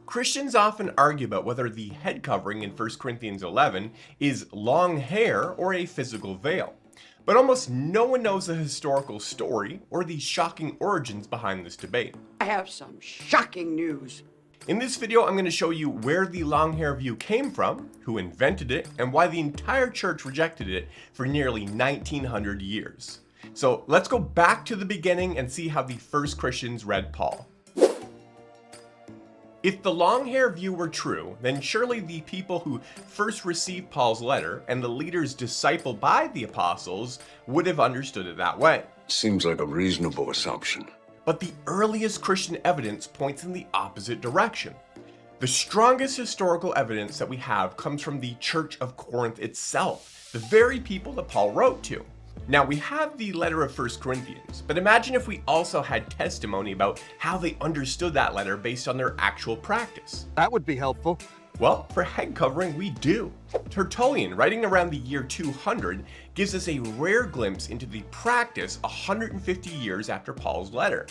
Christians often argue about whether the head covering in 1 Corinthians 11 is long hair or a physical veil. But almost no one knows the historical story or the shocking origins behind this debate. I have some shocking news. In this video, I'm going to show you where the long hair view came from, who invented it, and why the entire church rejected it for nearly 1900 years. So let's go back to the beginning and see how the first Christians read Paul. If the long hair view were true, then surely the people who first received Paul's letter and the leaders discipled by the apostles would have understood it that way. Seems like a reasonable assumption. But the earliest Christian evidence points in the opposite direction. The strongest historical evidence that we have comes from the Church of Corinth itself, the very people that Paul wrote to. Now, we have the letter of 1 Corinthians, but imagine if we also had testimony about how they understood that letter based on their actual practice. That would be helpful. Well, for head covering, we do. Tertullian, writing around the year 200, gives us a rare glimpse into the practice 150 years after Paul's letter.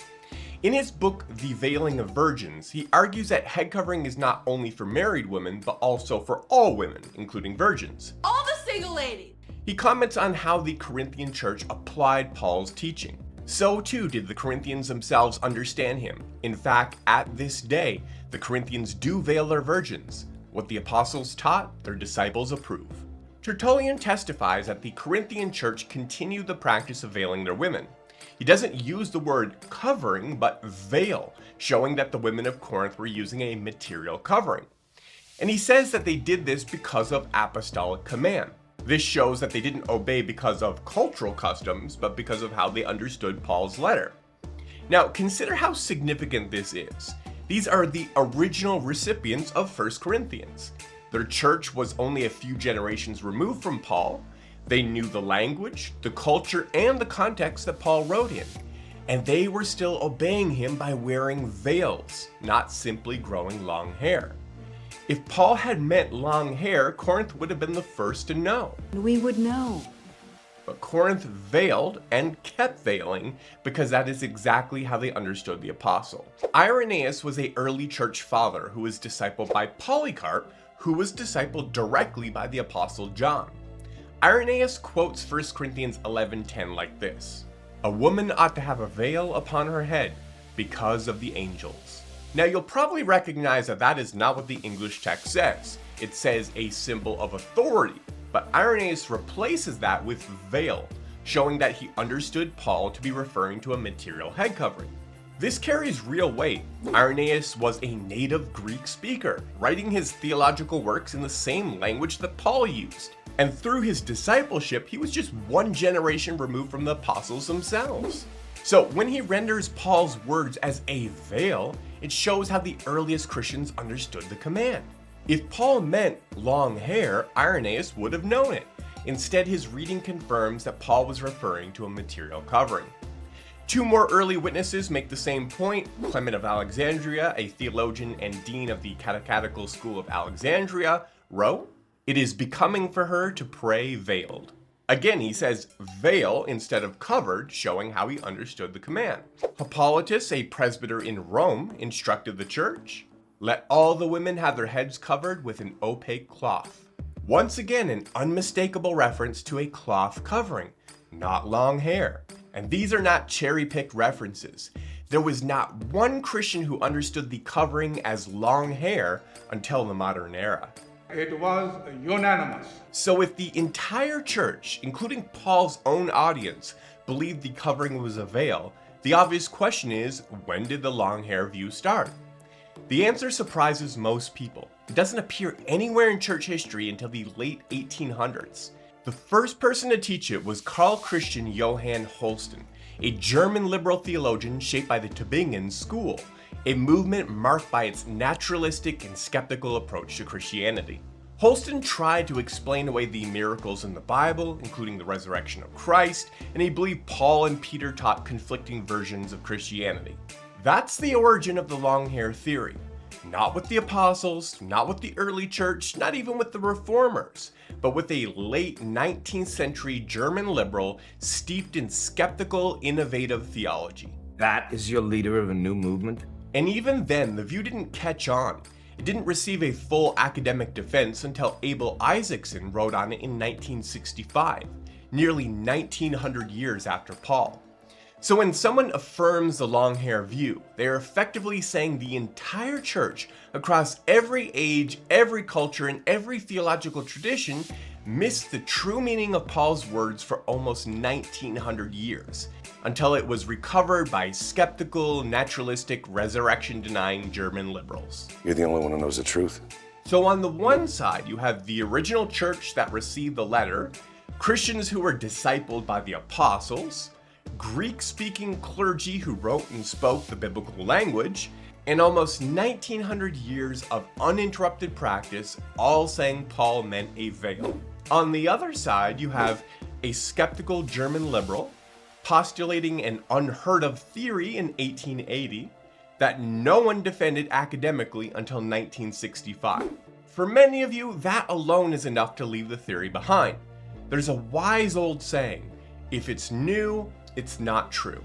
In his book, The Veiling of Virgins, he argues that head covering is not only for married women, but also for all women, including virgins. All the single ladies! He comments on how the Corinthian church applied Paul's teaching. So too did the Corinthians themselves understand him. In fact, at this day, the Corinthians do veil their virgins. What the apostles taught, their disciples approve. Tertullian testifies that the Corinthian church continued the practice of veiling their women. He doesn't use the word covering, but veil, showing that the women of Corinth were using a material covering. And he says that they did this because of apostolic command. This shows that they didn't obey because of cultural customs, but because of how they understood Paul's letter. Now, consider how significant this is. These are the original recipients of 1 Corinthians. Their church was only a few generations removed from Paul. They knew the language, the culture, and the context that Paul wrote in. And they were still obeying him by wearing veils, not simply growing long hair. If Paul had meant long hair, Corinth would have been the first to know. We would know. But Corinth veiled and kept veiling because that is exactly how they understood the apostle. Irenaeus was an early church father who was discipled by Polycarp, who was discipled directly by the apostle John. Irenaeus quotes 1 Corinthians 11:10 like this: "A woman ought to have a veil upon her head because of the angels." Now, you'll probably recognize that that is not what the English text says. It says a symbol of authority, but Irenaeus replaces that with veil, showing that he understood Paul to be referring to a material head covering. This carries real weight. Irenaeus was a native Greek speaker, writing his theological works in the same language that Paul used. And through his discipleship, he was just one generation removed from the apostles themselves. So when he renders Paul's words as a veil, it shows how the earliest Christians understood the command. If Paul meant long hair, Irenaeus would have known it. Instead, his reading confirms that Paul was referring to a material covering. Two more early witnesses make the same point. Clement of Alexandria, a theologian and dean of the Catechetical School of Alexandria, wrote, "It is becoming for her to pray veiled." Again, he says veil instead of covered, showing how he understood the command. Hippolytus, a presbyter in Rome, instructed the church, "Let all the women have their heads covered with an opaque cloth." Once again, an unmistakable reference to a cloth covering, not long hair. And these are not cherry-picked references. There was not one Christian who understood the covering as long hair until the modern era. It was unanimous. So if the entire church, including Paul's own audience, believed the covering was a veil, the obvious question is, when did the long hair view start? The answer surprises most people. It doesn't appear anywhere in church history until the late 1800s. The first person to teach it was Karl Christian Johann Holsten, a German liberal theologian shaped by the Tübingen School, a movement marked by its naturalistic and skeptical approach to Christianity. Holsten tried to explain away the miracles in the Bible, including the resurrection of Christ, and he believed Paul and Peter taught conflicting versions of Christianity. That's the origin of the long hair theory. Not with the apostles, not with the early church, not even with the reformers, but with a late 19th century German liberal steeped in skeptical, innovative theology. That is your leader of a new movement? And even then, the view didn't catch on. It didn't receive a full academic defense until Abel Isaacson wrote on it in 1965, nearly 1900 years after Paul. So when someone affirms the long hair view, they are effectively saying the entire church across every age, every culture, and every theological tradition missed the true meaning of Paul's words for almost 1900 years, until it was recovered by skeptical, naturalistic, resurrection-denying German liberals. You're the only one who knows the truth. So on the one side, you have the original church that received the letter, Christians who were discipled by the apostles, Greek-speaking clergy who wrote and spoke the biblical language, and almost 1900 years of uninterrupted practice, all saying Paul meant a veil. On the other side, you have a skeptical German liberal postulating an unheard of theory in 1880 that no one defended academically until 1965. For many of you, that alone is enough to leave the theory behind. There's a wise old saying, if it's new, it's not true.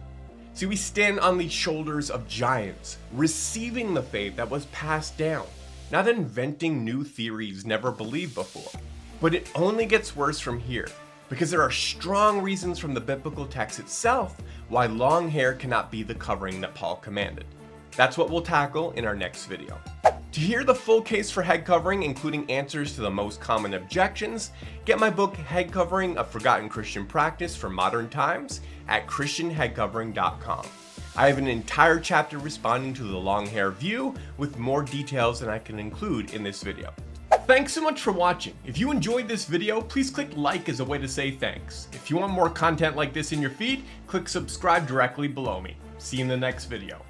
See, we stand on the shoulders of giants, receiving the faith that was passed down, not inventing new theories never believed before. But it only gets worse from here, because there are strong reasons from the biblical text itself why long hair cannot be the covering that Paul commanded. That's what we'll tackle in our next video. To hear the full case for head covering, including answers to the most common objections, get my book Head Covering, A Forgotten Christian Practice for Modern Times at christianheadcovering.com. I have an entire chapter responding to the long hair view with more details than I can include in this video. Thanks so much for watching. If you enjoyed this video, please click like as a way to say thanks. If you want more content like this in your feed, click subscribe directly below me. See you in the next video.